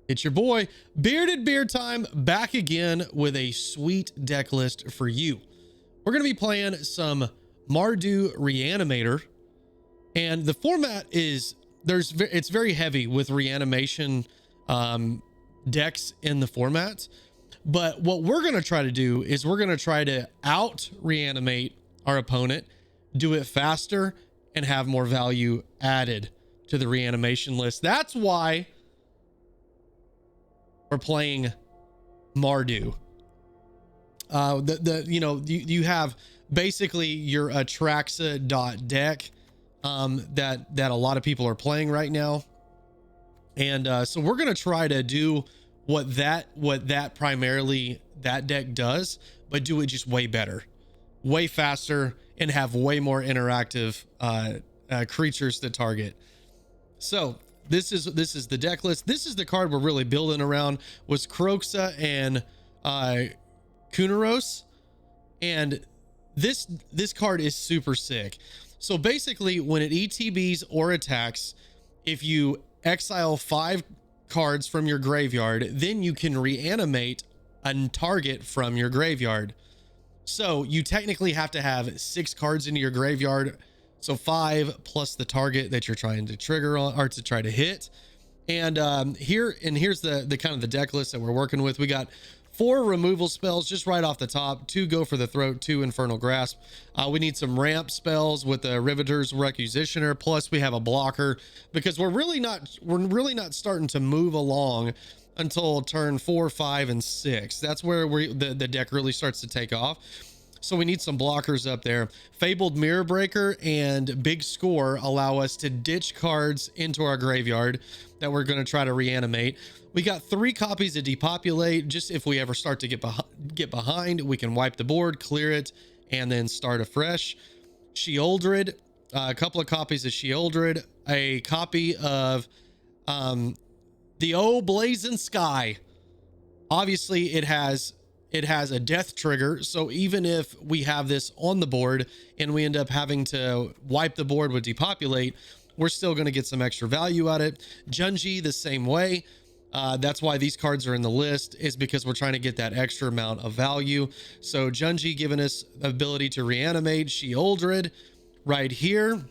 It's your boy, Bearded Beard Time, back again with a sweet deck list for you. We're going to be playing some Mardu Reanimator, and the format is, it's very heavy with reanimation decks in the format. But what we're going to try to do is we're going to try to out reanimate our opponent, do it faster, and have more value added to the reanimation list. That's why we're playing Mardu. You have basically your Atraxa deck that a lot of people are playing right now, and so we're gonna try to do what that primarily that deck does, but do it just way better, way faster, and have way more interactive creatures to target. So this is the deck list. This is the card we're really building around, was Kroxa and Kunoros, and this card is super sick. So basically, when it ETBs or attacks, if you exile 5 cards from your graveyard, then you can reanimate a target from your graveyard. So you technically have to have 6 cards into your graveyard. So 5 plus the target that you're trying to trigger on, or to try to hit. And here's the kind of the deck list that we're working with. We got 4 removal spells just right off the top, 2 Go for the Throat, 2 Infernal Grasp. We need some ramp spells with the Riveteers Requisitioner, plus we have a blocker, because we're really not starting to move along until turn 4, 5, and 6. That's where the deck really starts to take off. So we need some blockers up there. Fabled Mirror Breaker and Big Score allow us to ditch cards into our graveyard that we're going to try to reanimate. We got 3 copies of Depopulate. Just if we ever start to get behind, we can wipe the board, clear it, and then start afresh. Sheoldred, a couple of copies of Sheoldred, a copy of the Blazing Sky. Obviously, it has a death trigger, so even if we have this on the board and we end up having to wipe the board with Depopulate, we're still going to get some extra value out of it. Junji, the same way. That's why these cards are in the list, is because we're trying to get that extra amount of value. So Junji giving us the ability to reanimate. Sheoldred right here,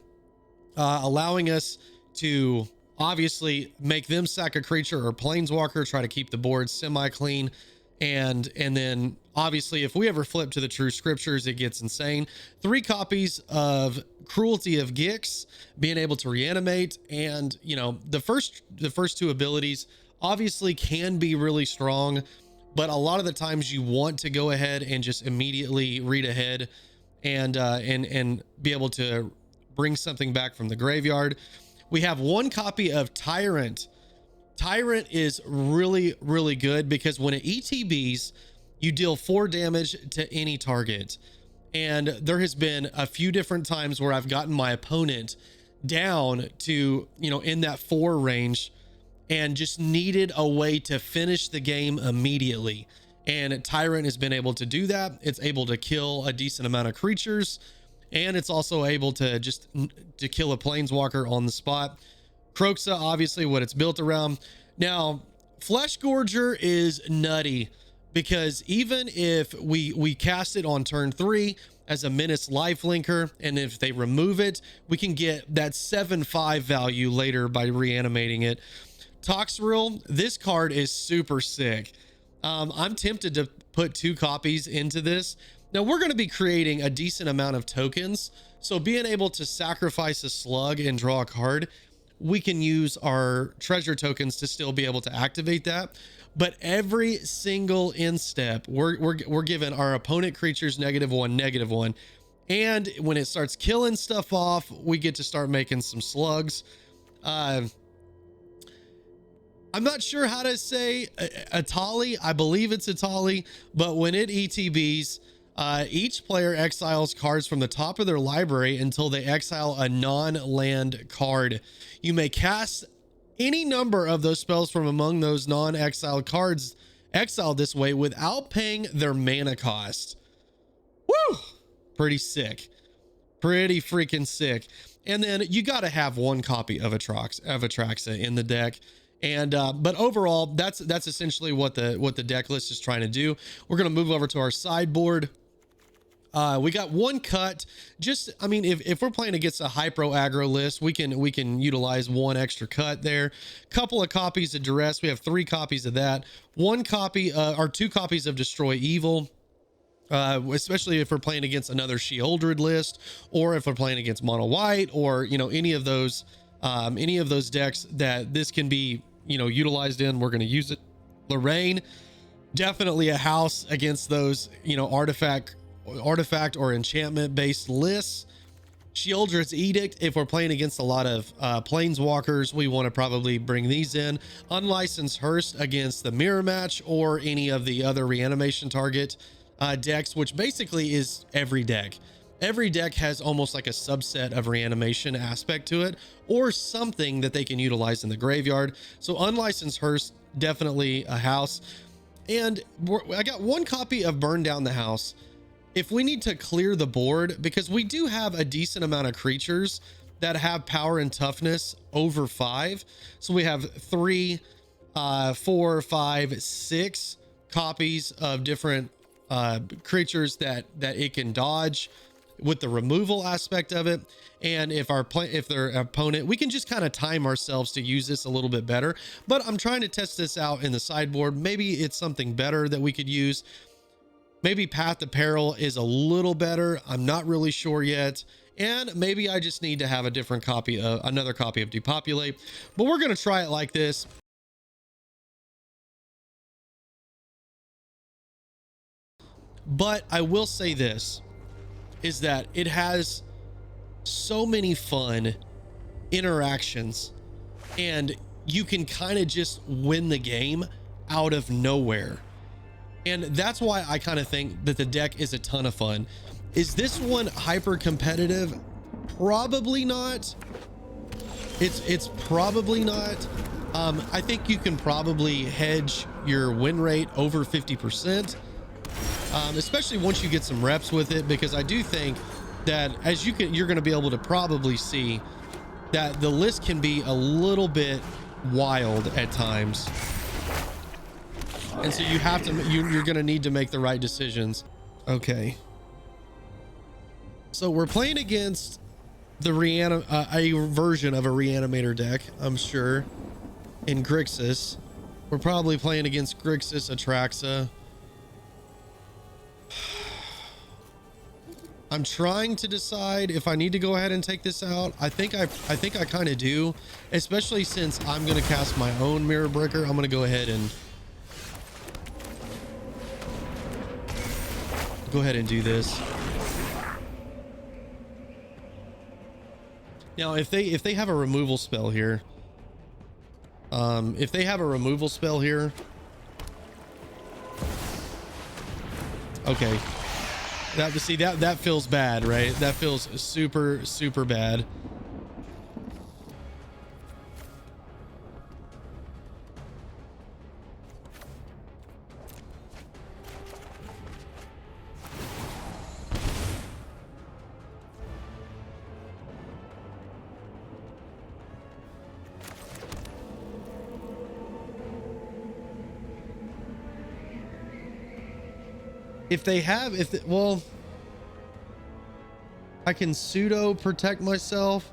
allowing us to obviously make them sack a creature or planeswalker, try to keep the board semi-clean. And then obviously if we ever flip to the true scriptures, it gets insane. 3 copies of Cruelty of Gix, being able to reanimate. And you know, the first 2 abilities obviously can be really strong, but a lot of the times you want to go ahead and just immediately read ahead and be able to bring something back from the graveyard. We have 1 copy of Tyrant. Tyrant is really, really good because when it ETBs, you deal 4 damage to any target. And there has been a few different times where I've gotten my opponent down to, you know, in that 4 range and just needed a way to finish the game immediately. And Tyrant has been able to do that. It's able to kill a decent amount of creatures, and it's also able to to kill a planeswalker on the spot. Kroxa, obviously what it's built around. Now, Fleshgorger is nutty because even if we cast it on turn 3 as a menace lifelinker, and if they remove it, we can get that 7/5 value later by reanimating it. Toxrill, this card is super sick. I'm tempted to put 2 copies into this. Now we're going to be creating a decent amount of tokens, so being able to sacrifice a slug and draw a card, we can use our treasure tokens to still be able to activate that. But every single end step, we're giving our opponent creatures -1/-1, and when it starts killing stuff off, we get to start making some slugs. I'm not sure how to say Etali. I believe it's Etali, but when it ETBs, each player exiles cards from the top of their library until they exile a non-land card. You may cast any number of those spells from among those non-exiled cards exiled this way without paying their mana cost. Woo! Pretty sick. Pretty freaking sick. And then you got to have 1 copy of Atraxa in the deck. And but overall, that's essentially what the deck list is trying to do. We're going to move over to our sideboard. We got one cut. Just, I mean, if we're playing against a hypro aggro list, we can utilize one extra cut there. Couple of copies of Duress. We have 3 copies of that. One copy or 2 copies of Destroy Evil. Especially if we're playing against another Sheoldred list, or if we're playing against mono white, or any of those decks that this can be utilized in, we're going to use it. Lorraine, definitely a house against those artifact or enchantment based lists. Sheoldred's Edict, if we're playing against a lot of planeswalkers, we want to probably bring these in. Unlicensed Hearse against the mirror match or any of the other reanimation target decks, which basically is every deck. Every deck has almost like a subset of reanimation aspect to it, or something that they can utilize in the graveyard. So Unlicensed Hearse, definitely a house. And I got one copy of Burn Down the House. If we need to clear the board, because we do have a decent amount of creatures that have power and toughness over 5. So we have 3, 4, 5, 6 copies of different creatures that it can dodge with the removal aspect of it. And if their opponent, we can just kind of time ourselves to use this a little bit better. But I'm trying to test this out in the sideboard. Maybe it's something better that we could use. Maybe Path to Peril is a little better. I'm not really sure yet. And maybe I just need to have a different copy, another copy of Depopulate. But we're going to try it like this. But I will say this, is that it has so many fun interactions, and you can kind of just win the game out of nowhere. And that's why I kind of think that the deck is a ton of fun. Is this one hyper competitive? Probably not. It's probably not. I think you can probably hedge your win rate over 50%. Especially once you get some reps with it, because I do think that you're going to be able to probably see that the list can be a little bit wild at times. And so you have to, you're going to need to make the right decisions. Okay. So we're playing against the a version of a Reanimator deck, I'm sure, in Grixis. We're probably playing against Grixis Atraxa. I'm trying to decide if I need to go ahead and take this out. I think I kind of do, especially since I'm going to cast my own Mirror Breaker. I'm going to go ahead and do this. Now, if they have a removal spell here, okay. That feels bad, right? That feels super bad. Well, I can pseudo protect myself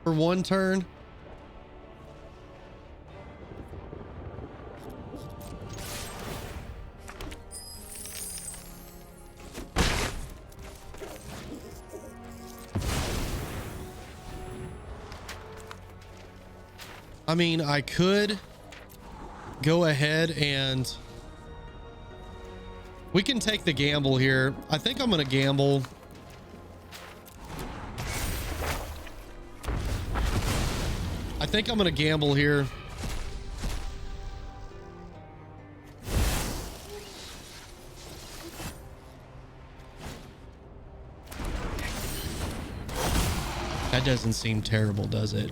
for one turn. I mean, I could go ahead and we can take the gamble here. I think I'm going to gamble. I think I'm going to gamble here. That doesn't seem terrible, does it?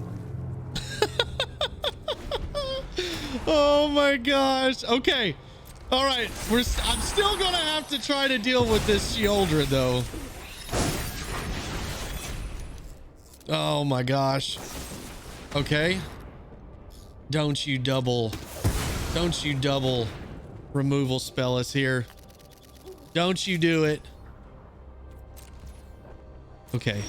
Oh my gosh. Okay. All right. I'm still going to have to try to deal with this Sheoldred though. Oh my gosh. Okay. Don't you double removal spell us here. Don't you do it. Okay.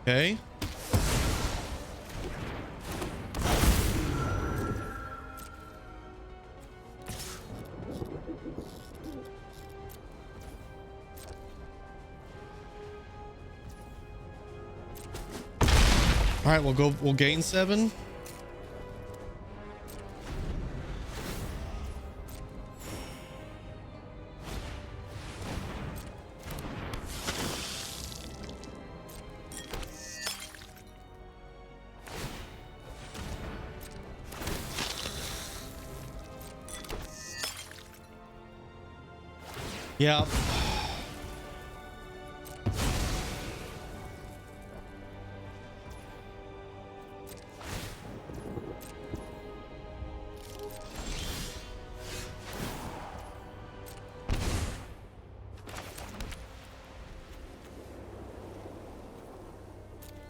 Okay. All right, we'll gain 7. Yeah.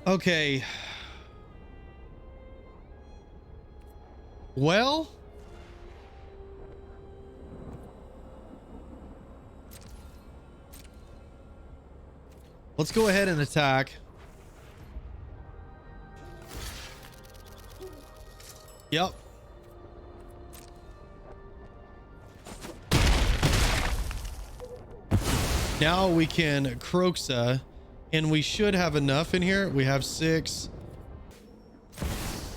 Okay. Well, let's go ahead and attack. Yep. Now we can Kroxa, and we should have enough in here. We have 6.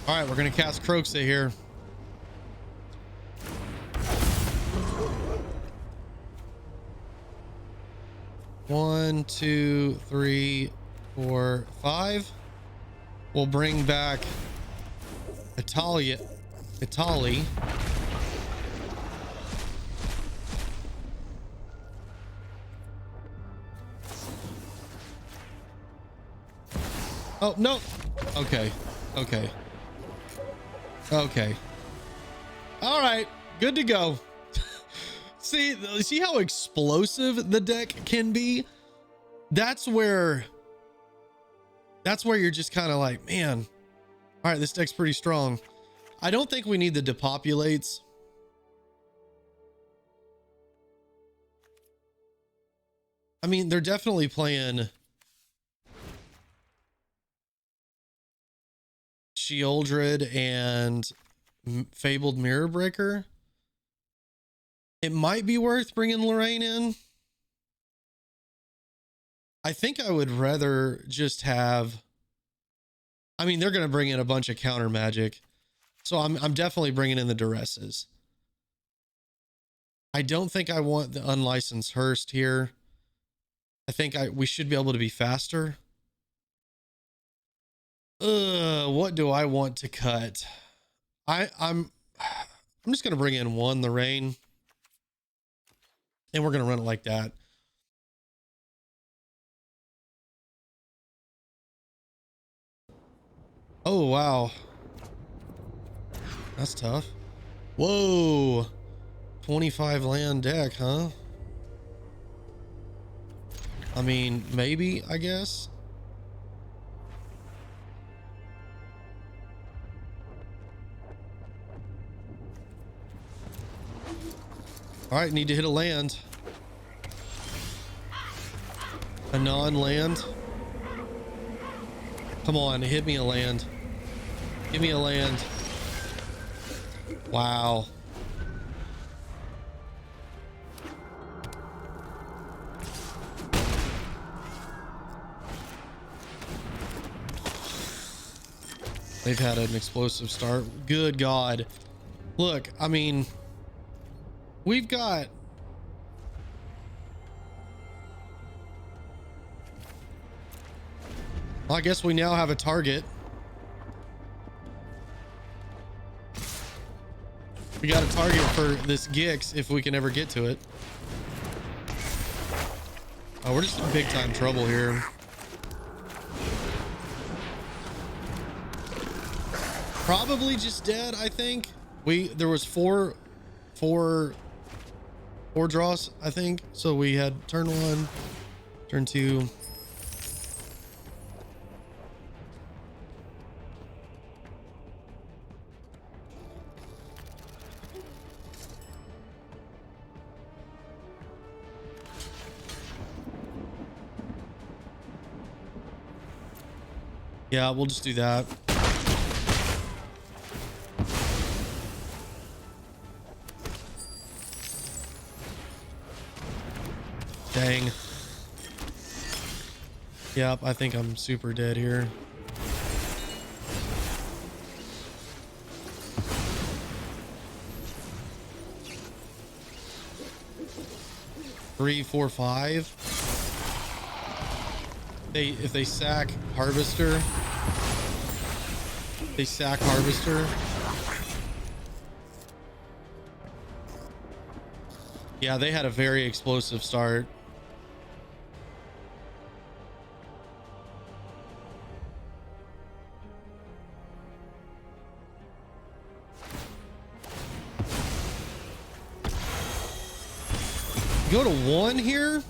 All right, we're going to cast Kroxa here. One, 2, 3, 4, 5. We'll bring back Etali. Oh, no. Okay. Okay. Okay. All right. Good to go. See how explosive the deck can be? That's where you're just kind of like, man, all right, this deck's pretty strong. I don't think we need the Depopulates. I mean, they're definitely playing Sheoldred and Fabled Mirror Breaker. It might be worth bringing Lorraine in. I think I would rather just have, I mean, they're going to bring in a bunch of counter magic. So I'm definitely bringing in the Duresses. I don't think I want the unlicensed Hearst here. I think we should be able to be faster. What do I want to cut? I'm just going to bring in 1 Lorraine. And we're going to run it like that. Oh, wow. That's tough. Whoa. 25 land deck, huh? I mean, maybe, I guess. All right, need to hit a land. A non-land. Come on, hit me a land. Give me a land. Wow. They've had an explosive start. Good God. Look, I mean, we've got... Well, I guess we now have a target. We got a target for this Gix if we can ever get to it. Oh, we're just in big time trouble here. Probably just dead, I think. There was four draws, I think. So we had turn 1, turn 2. Yeah, we'll just do that. Dang. Yep, I think I'm super dead here. Three, four, five. If they sack Harvester, they sack Harvester. Yeah, they had a very explosive start. Go to 1 here.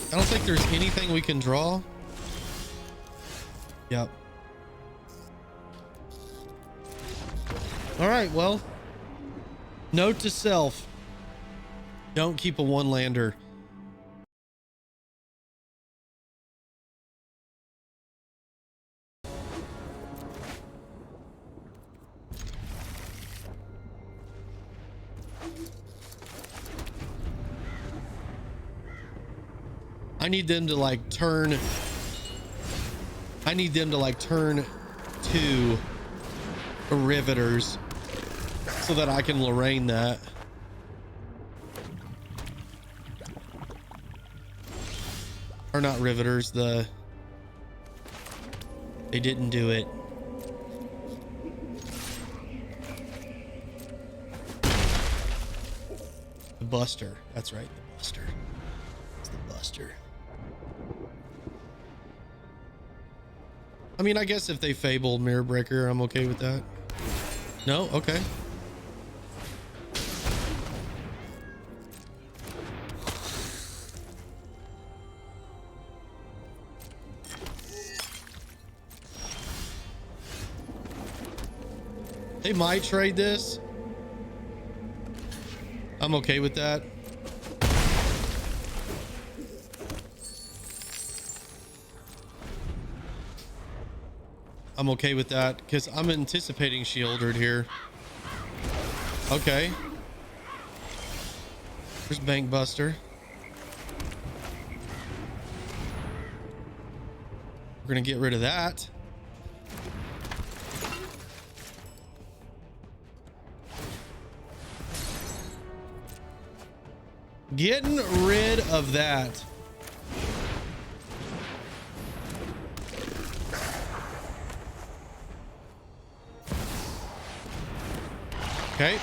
I don't think there's anything we can draw. Yep. All right, well, note to self, don't keep a 1-lander. I need them to like turn. I need them to like turn 2 Riveters so that I can Lorraine that. Or not Riveters, they didn't do it. The Buster. That's right, the Buster. It's the Buster. I mean, I guess if they Fable Mirror Breaker, I'm okay with that. No? Okay. They might trade this. I'm okay with that. I'm okay with that because I'm anticipating Sheoldred here. Okay. There's Bank Buster. We're gonna get rid of that. Getting rid of that. Okay.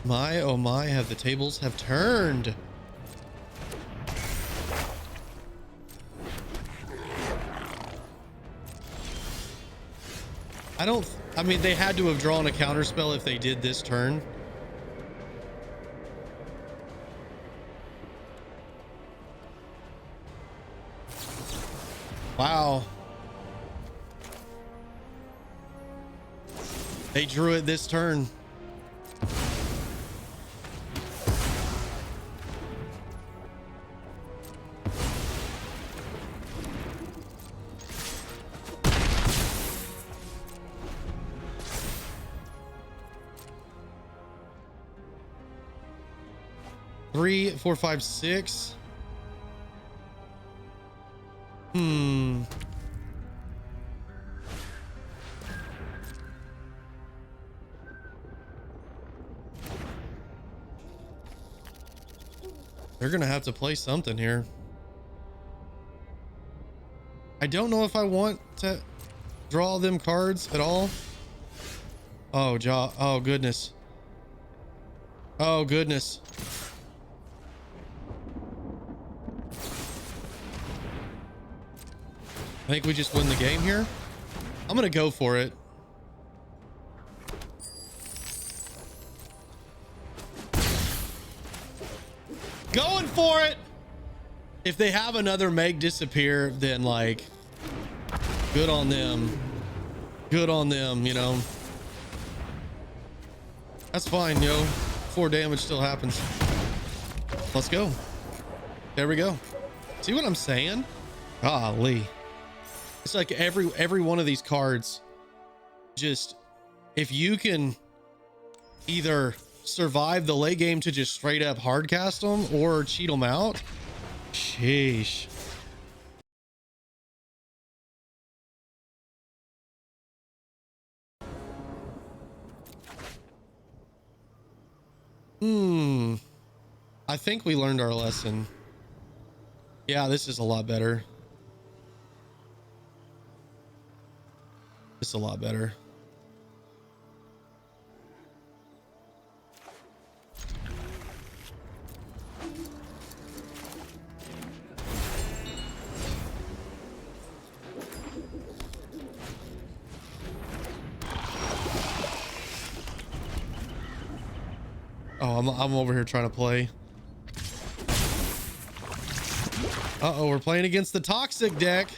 My, oh my, have the tables have turned. I mean, they had to have drawn a counterspell if they did this turn. Wow. They drew it this turn. Three, four, five, six. They're gonna have to play something here. I don't know if I want to draw them cards at all. Oh, oh goodness. Oh goodness. I think we just win the game here. I'm gonna go for it. Going for it. If they have another Meg disappear, then like, good on them. Good on them, you know. That's fine, yo. 4 damage still happens. Let's go. There we go. See what I'm saying? Golly. It's like every one of these cards, just if you can either survive the late game to just straight up hard cast them or cheat them out. Sheesh. I think we learned our lesson. Yeah, this is a lot better. It's a lot better. Oh, I'm over here trying to play. Uh-oh, we're playing against the toxic deck.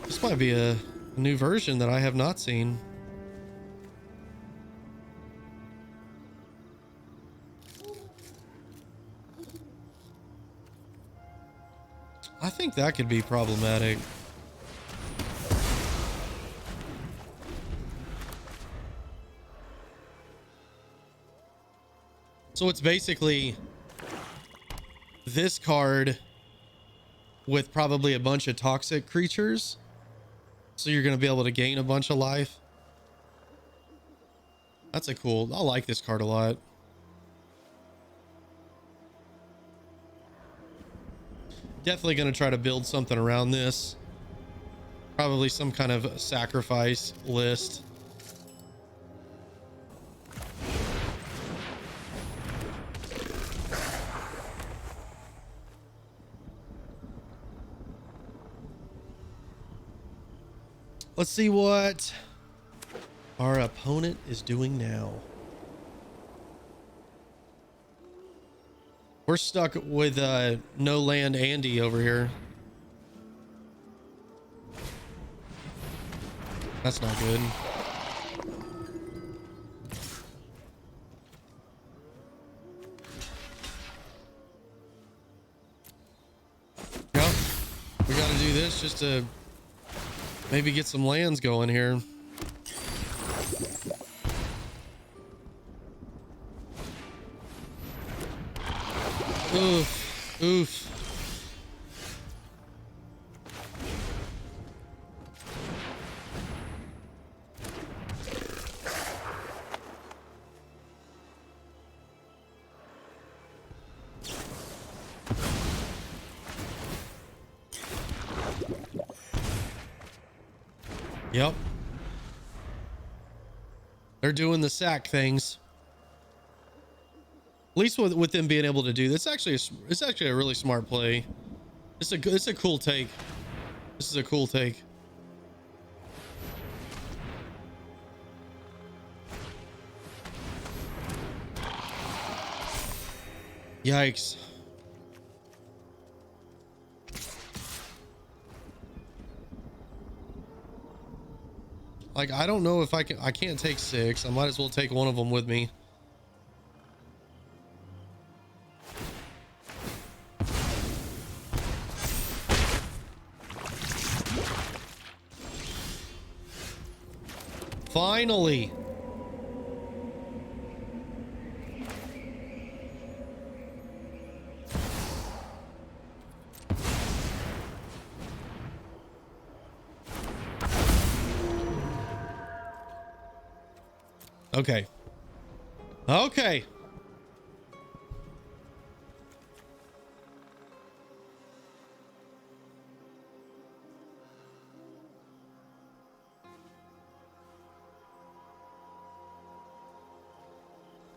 This might be a new version that I have not seen. I think that could be problematic. So it's basically this card with probably a bunch of toxic creatures. So you're going to be able to gain a bunch of life. That's a cool. I like this card a lot. Definitely going to try to build something around this. Probably some kind of sacrifice list. Let's see what our opponent is doing now. We're stuck with no land Andy over here. That's not good. Yep. We got to do this just to maybe get some lands going here. Oof. Oof. Yep. They're doing the sack things. At least with them being able to do this, it's actually a really smart play. It's a cool take. This is a cool take. Yikes. Like, I don't know if I can't take 6. I might as well take one of them with me. Finally. Okay. Okay.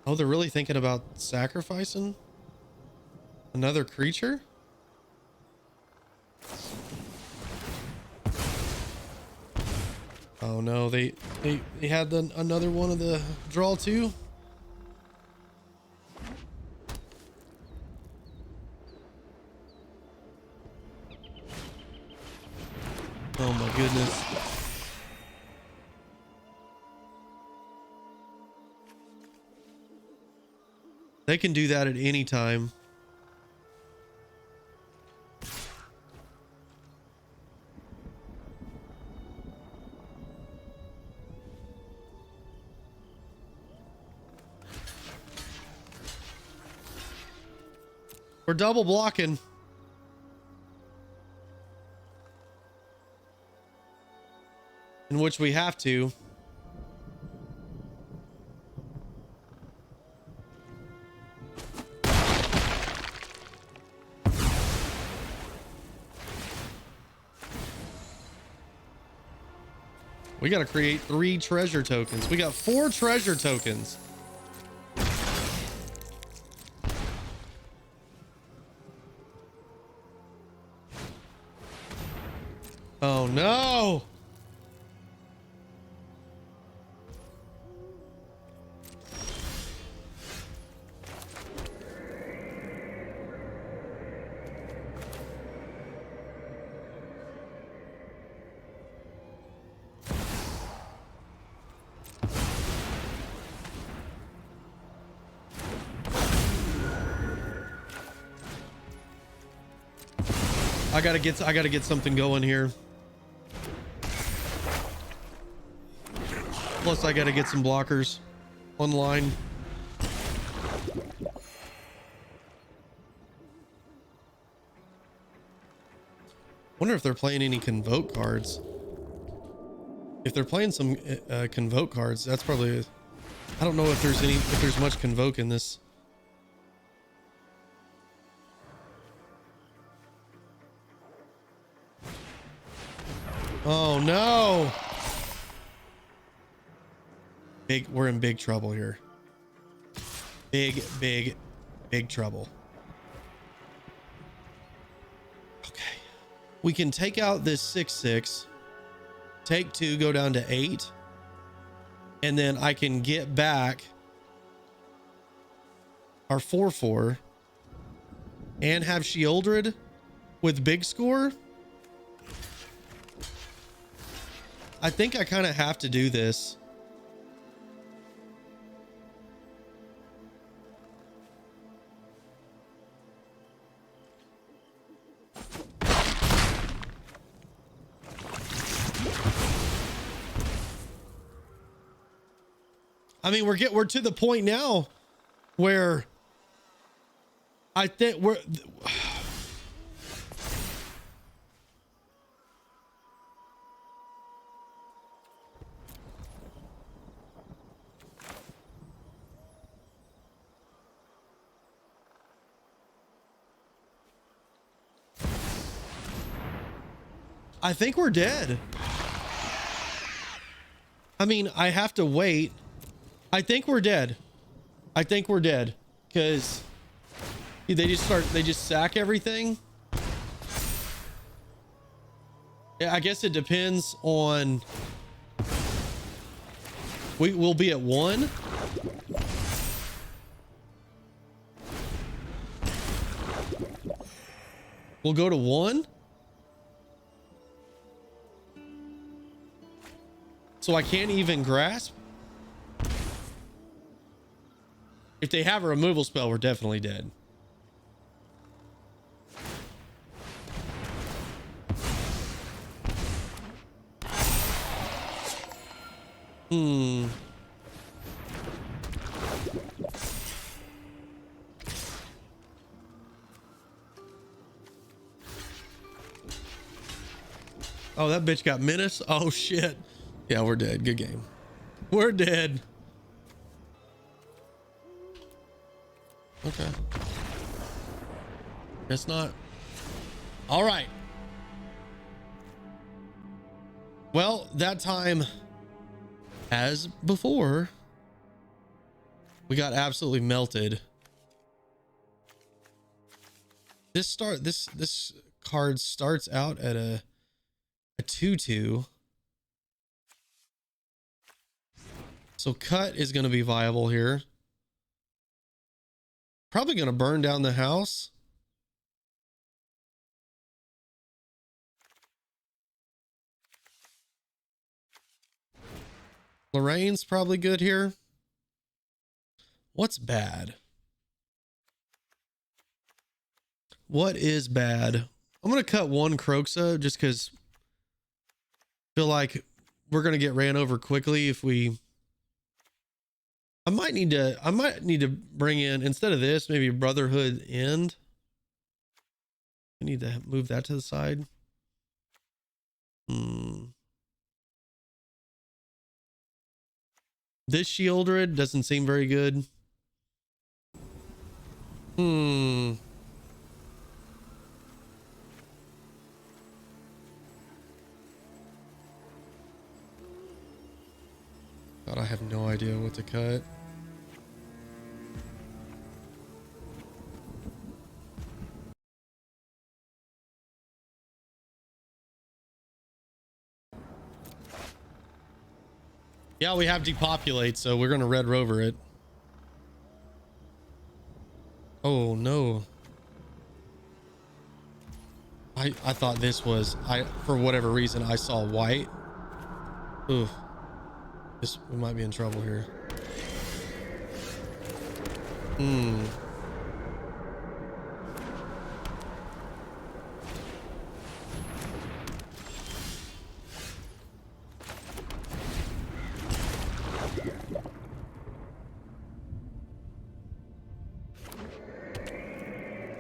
Oh, they're really thinking about sacrificing another creature? Oh no, they had another one of the draw too. Oh my goodness. They can do that at any time. We're double blocking. In which we have to. We got to create 3 treasure tokens. We got 4 treasure tokens. Oh no. I gotta get something going here. Plus I gotta get some blockers online. Wonder if they're playing any convoke cards. If they're playing some convoke cards, that's probably, I don't know if there's much convoke in this. Oh no. We're in big trouble here. Big trouble. Okay. We can take out this 6/6, take 2, go down to 8. And then I can get back our 4/4 and have Sheoldred with big score. I think I kind of have to do this. I mean, we're to the point now where I think we're I think we're dead. I mean, I have to wait. I think we're dead. I think we're dead because they just sack everything. Yeah, I guess it depends on. We'll be at 1. We'll go to 1. So I can't even grasp. If they have a removal spell, we're definitely dead. Oh, that bitch got menace. Oh shit. Yeah, we're dead. Good game. We're dead. Okay. Guess not. All right. Well, that time, as before, We got absolutely melted. This card starts out at a 2/2. So cut is going to be viable here. Probably going to burn down the house. Lorraine's probably good here. What's bad? What is bad? I'm going to cut one Kroxa just because I feel like we're going to get ran over quickly if we... I might need to bring in, instead of this, maybe Brotherhood End. I need to move that to the side. This Sheoldred doesn't seem very good. God, I have no idea what to cut. Yeah, we have Depopulate, so we're going to Red Rover it. Oh, no. I thought this was... for whatever reason, I saw white. Ooh. We might be in trouble here.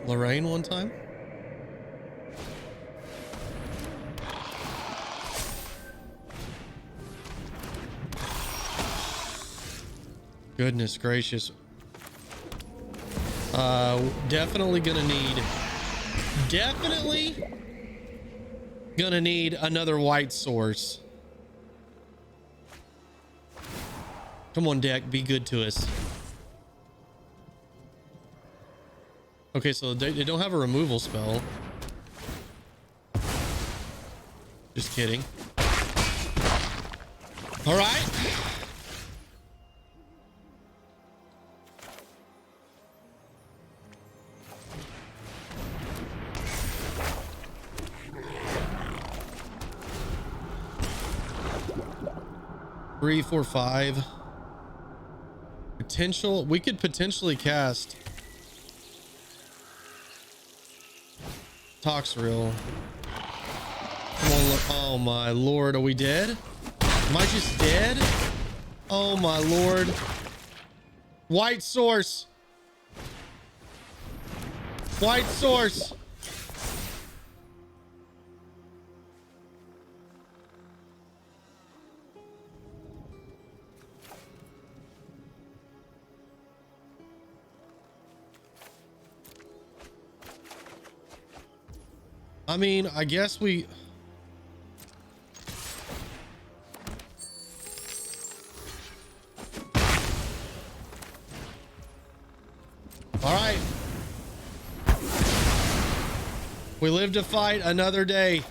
Lorraine one time? Goodness gracious. Definitely gonna need another white source. Come on, deck, be good to us. Okay, so they don't have a removal spell. Just kidding. All right. Three, four, five. Potential. We could potentially cast Toxrill. Come on, look. Oh my lord, are we dead? Am I just dead? Oh my lord. White source. White source. I mean, I guess we... All right. We live to fight another day.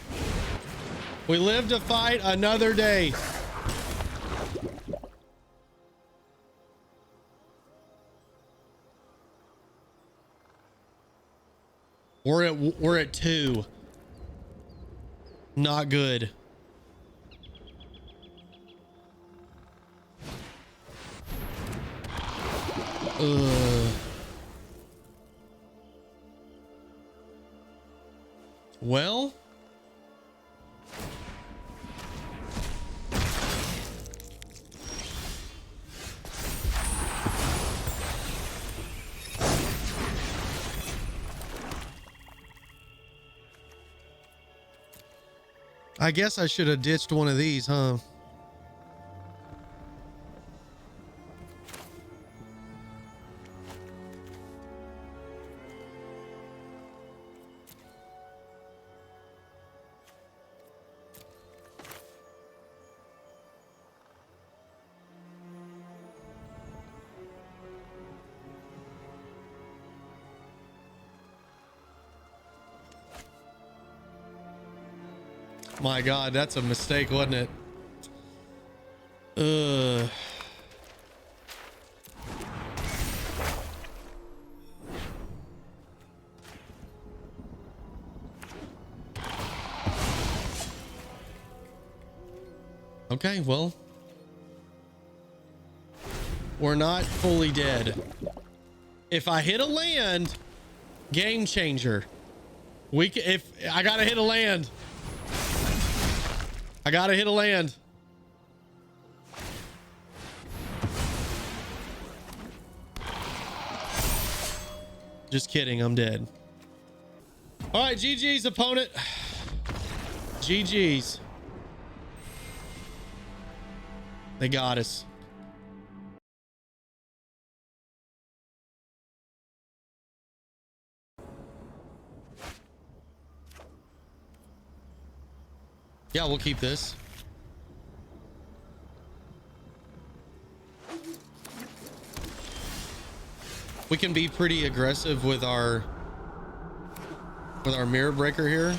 We live to fight another day. We're at 2. Not good. Ugh. Well, I guess I should have ditched one of these, huh? My God, that's a mistake, wasn't it? Ugh. Okay, well, we're not fully dead. If I hit a land, game changer. If I gotta hit a land, I gotta hit a land. Just kidding, I'm dead. All right, GG's opponent. GG's. They got us. Yeah, we'll keep this. We can be pretty aggressive with our mirror breaker here.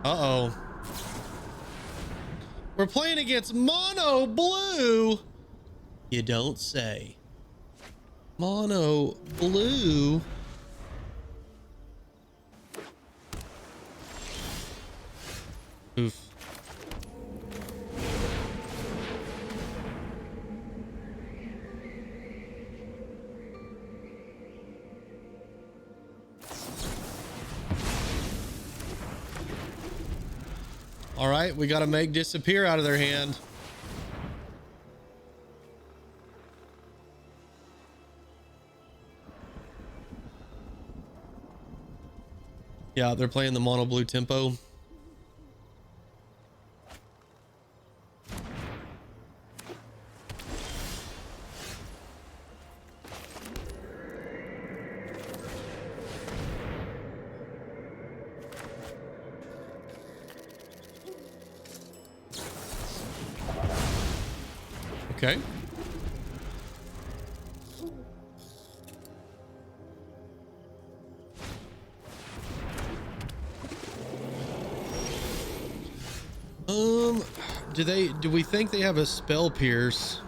Uh-oh. We're playing against mono blue. You don't say. Mono blue. Oof. All right, we got to make disappear out of their hand. Yeah, they're playing the mono blue tempo. Okay. Do we think they have a spell pierce?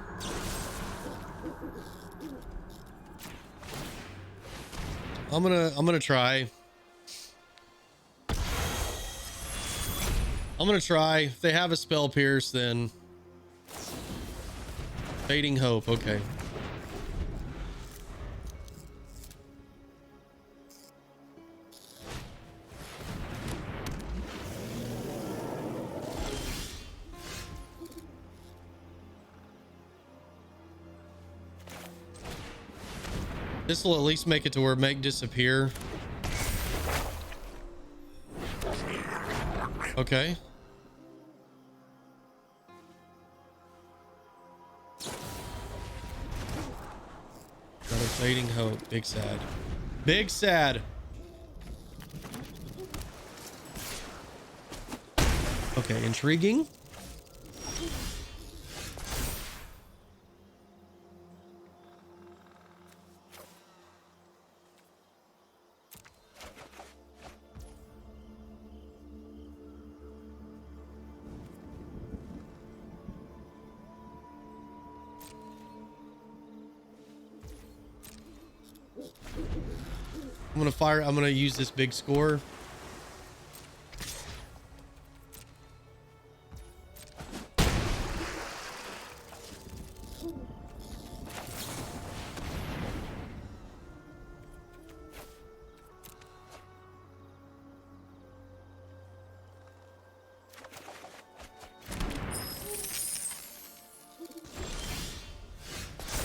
I'm gonna try. I'm gonna try. If they have a spell pierce, then fading hope. Okay. This will at least make it to where make disappear. Okay. Got a fading hope. Big sad. Big sad. Okay, intriguing. I'm gonna use this big score.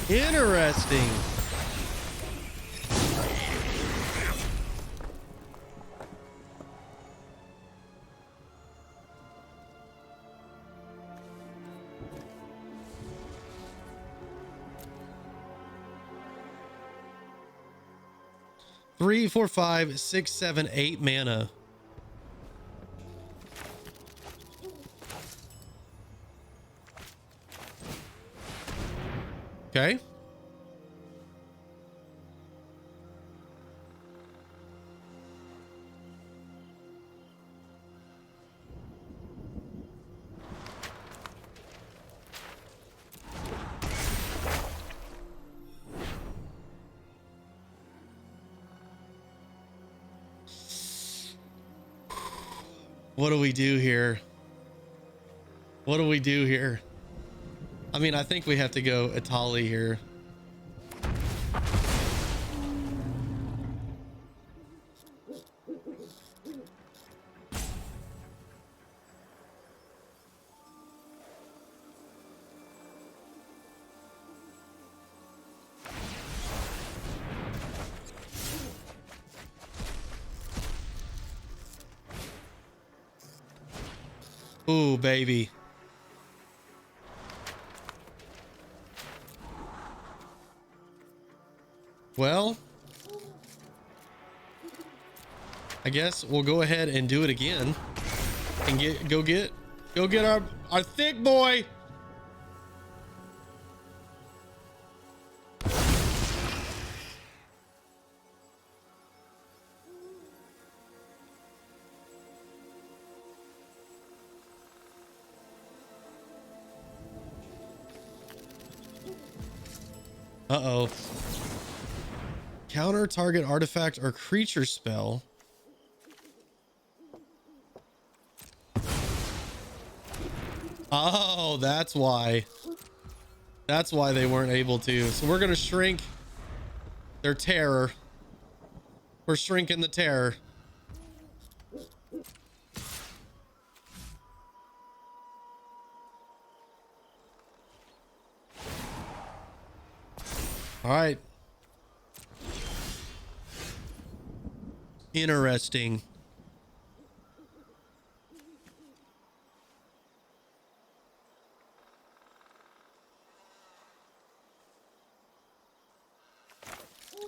Interesting. Three, 4, 5, 6, 7, 8 mana. Okay. What do we do here? What do we do here? I mean, I think we have to go Etali here. Ooh, baby. Well, I guess we'll go ahead and do it again and go get our thick boy. Uh-oh. Counter target artifact or creature spell. Oh, that's why. That's why they weren't able to. So we're going to shrink their terror. We're shrinking the terror. All right. Interesting.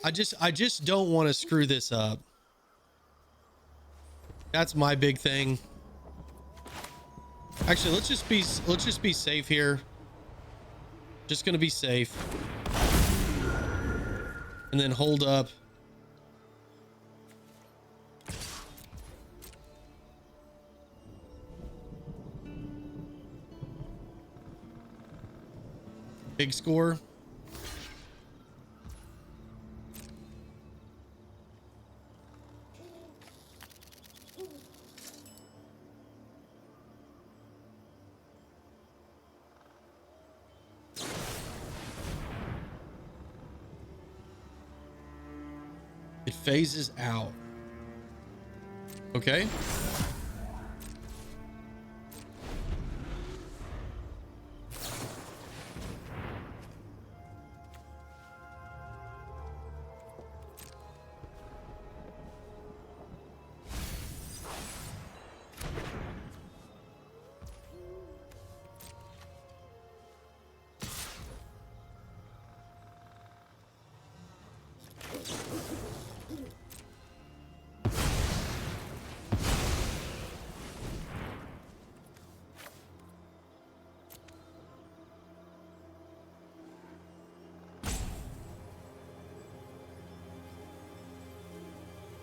I just don't want to screw this up. That's my big thing. Actually, let's just be safe here. Just gonna be safe. And then hold up. Big score. It phases out. Okay.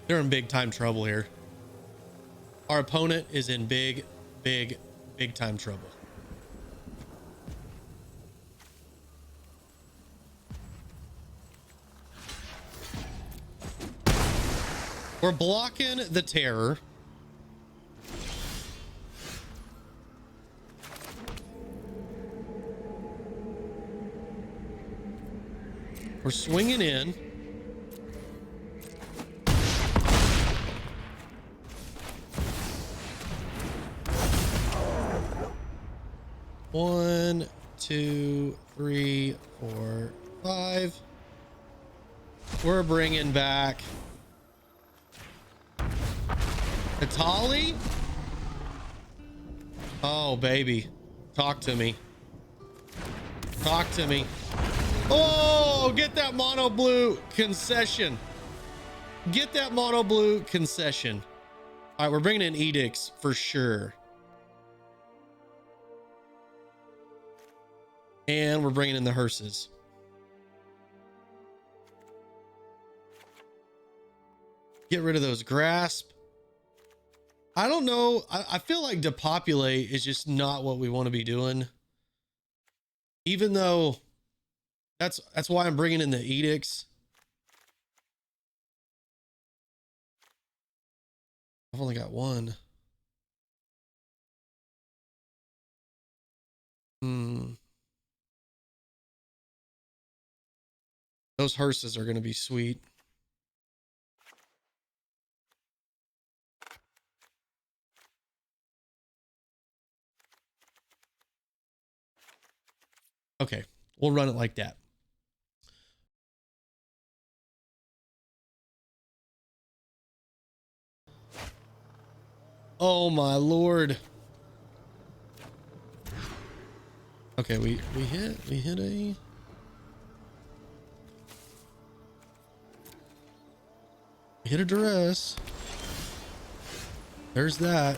They're in big time trouble here. Our opponent is in big time trouble. We're blocking the terror. We're swinging in. One, two, three, four, five. We're bringing back Etali. Oh, baby. Talk to me. Talk to me. Oh, get that mono blue concession. Get that mono blue concession. All right, we're bringing in edicts for sure. And we're bringing in the hearses. Get rid of those grasp. I don't know. I feel like depopulate is just not what we want to be doing. Even though that's why I'm bringing in the edicts. I've only got one. Hmm. Those hearses are going to be sweet. Okay, we'll run it like that. Oh my lord. Okay, we hit a duress. There's that.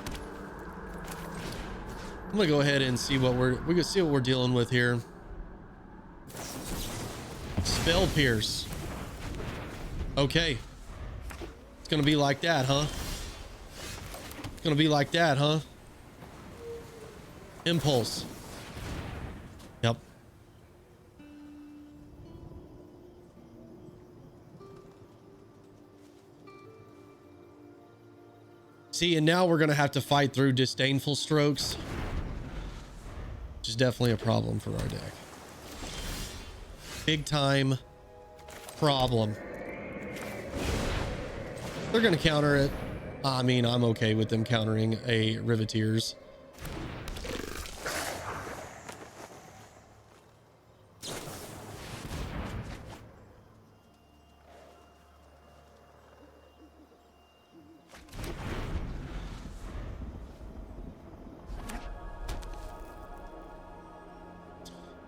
I'm gonna go ahead and see what we're gonna see what we're dealing with here. Spell pierce. Okay. It's gonna be like that, huh? It's gonna be like that, huh? Impulse. Yep. See, and now we're gonna have to fight through disdainful strokes, which is definitely a problem for our deck. Big time problem. They're gonna counter it. I mean, I'm okay with them countering a Riveteers.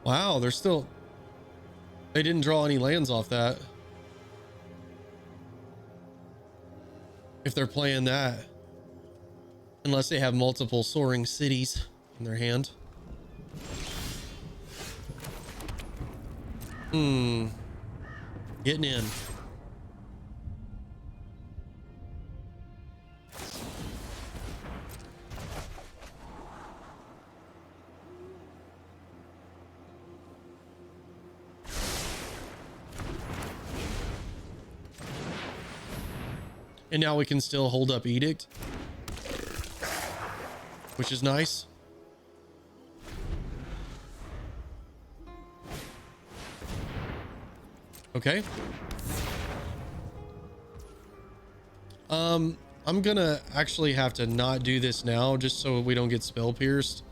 Wow, they're still... They didn't draw any lands off that. If they're playing that. Unless they have multiple soaring cities in their hand. Getting in. And now we can still hold up Edict, which is nice. Okay. I'm gonna actually have to not do this now just so we don't get spell pierced.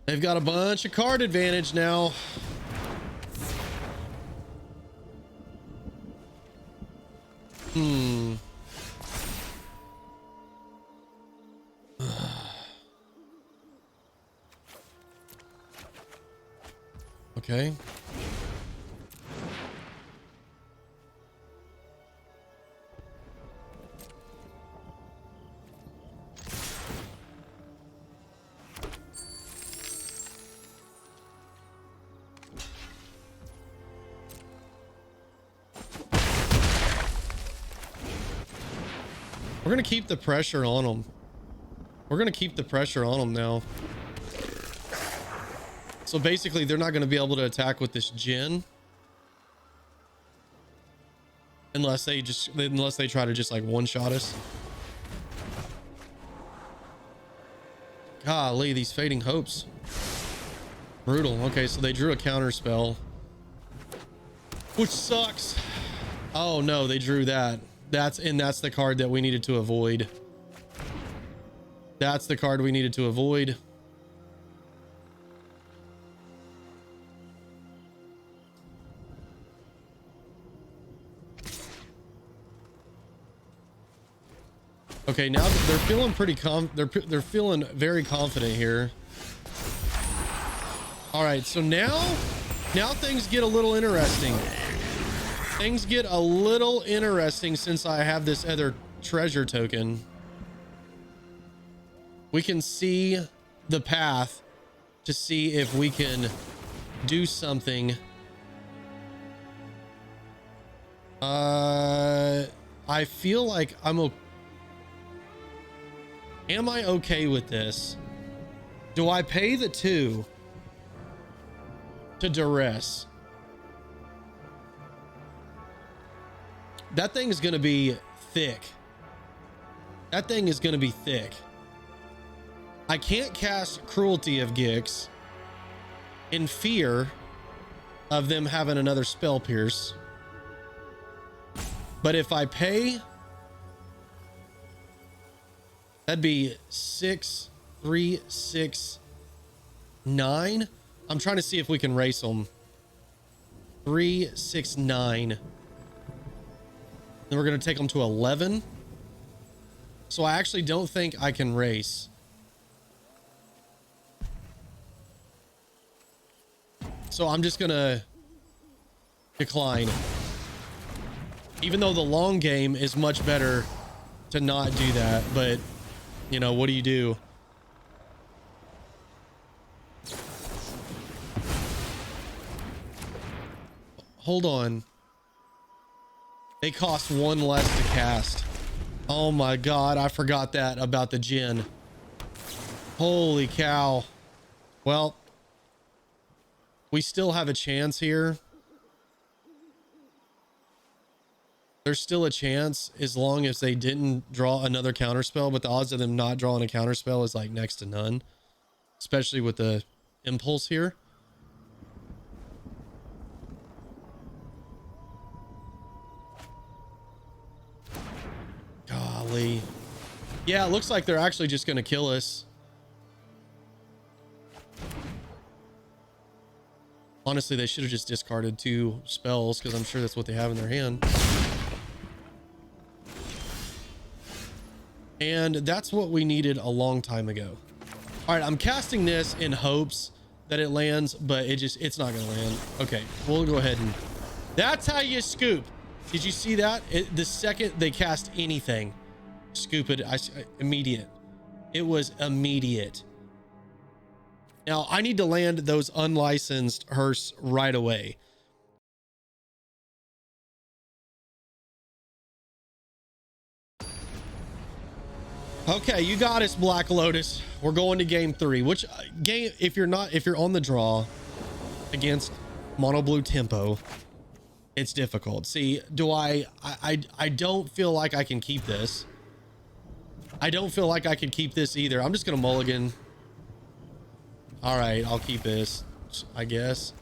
They've got a bunch of card advantage now. Okay. We're going to keep the pressure on them. We're going to keep the pressure on them now. So basically, they're not going to be able to attack with this Djinn. Unless they try to just like one-shot us. Golly, these Fading Hopes. Brutal. Okay, so they drew a counter spell. Which sucks. Oh no, they drew that. That's the card that we needed to avoid. That's the card we needed to avoid. Okay, now they're feeling pretty they're feeling very confident here. All right, so now things get a little interesting. Things get a little interesting since I have this other treasure token. We can see the path to see if we can do something I feel like am I okay with this? Do I pay the 2 to duress? That thing is going to be thick. That thing is going to be thick. I can't cast Cruelty of Gix in fear of them having another spell pierce. But if I pay, that'd be 6, 3, 6, 9. I'm trying to see if we can race them. 3, 6, 9. Then we're going to take them to 11. So I actually don't think I can race. So I'm just going to decline. Even though the long game is much better to not do that. But, you know, what do you do? Hold on. They cost 1 less to cast. Oh my god, I forgot that about the Jinn. Holy cow. Well, we still have a chance here. There's still a chance as long as they didn't draw another counterspell, but the odds of them not drawing a counterspell is like next to none, especially with the impulse here. Golly. Yeah, it looks like they're actually just going to kill us. Honestly, they should have just discarded 2 spells because I'm sure that's what they have in their hand. And that's what we needed a long time ago. All right, I'm casting this in hopes that it lands, but it's not going to land. Okay, we'll go ahead and... That's how you scoop. Did you see that? The second they cast anything, scoop it. Immediate. It was immediate. Now, I need to land those unlicensed hearse right away. Okay, you got us, Black Lotus. We're going to game 3. Which game, if you're on the draw against mono blue tempo, it's difficult. See, I don't feel like I can keep this. I don't feel like I can keep this either. I'm just gonna mulligan. All right, I'll keep this, I guess.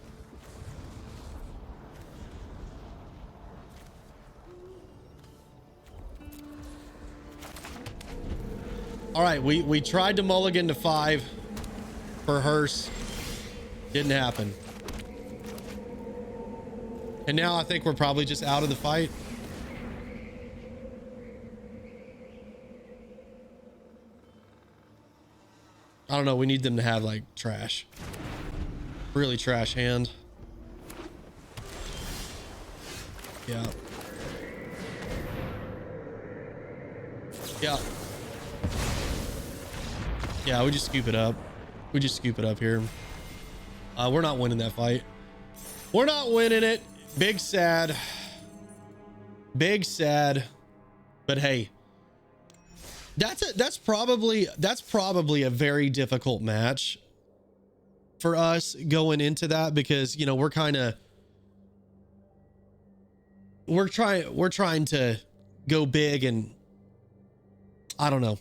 All right, we tried to mulligan to 5 for hearse. Didn't happen. And now I think we're probably just out of the fight. I don't know. We need them to have like trash. Really trash hand. Yeah. Yeah. Yeah, we just scoop it up. We just scoop it up here. We're not winning that fight. We're not winning it. Big sad. Big sad. But hey, that's probably a very difficult match for us going into that, because you know we're trying to go big, and I don't know.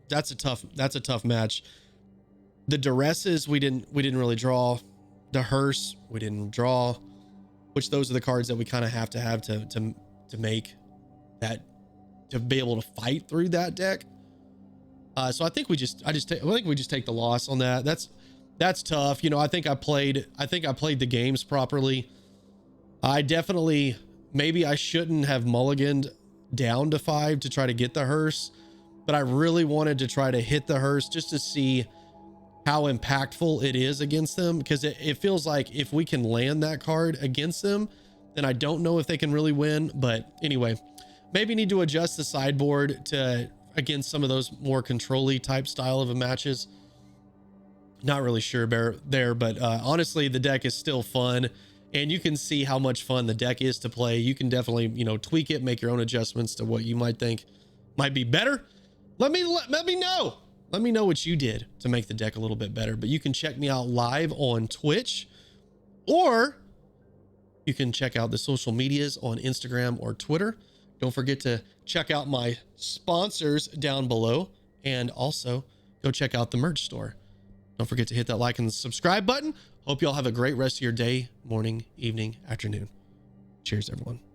That's a tough match. The duresses we didn't really draw. The hearse we didn't draw, which those are the cards that we kind of have to make that, to be able to fight through that deck. So I think we just take the loss on that. That's tough. You know, I think I played the games properly. I definitely, maybe I shouldn't have mulliganed down to 5 to try to get the hearse, but I really wanted to try to hit the hearse just to see how impactful it is against them, because it feels like if we can land that card against them, then I don't know if they can really win. But anyway, maybe need to adjust the sideboard to against some of those more control-y type style of matches. Not really sure there, but honestly, the deck is still fun. and you can see how much fun the deck is to play. You can definitely, you know, tweak it, make your own adjustments to what you might think might be better. Let me know. Let me know what you did to make the deck a little bit better. But you can check me out live on Twitch, or you can check out the social medias on Instagram or Twitter. Don't forget to check out my sponsors down below, and also go check out the merch store. Don't forget to hit that like and subscribe button. Hope y'all have a great rest of your day, morning, evening, afternoon. Cheers, everyone.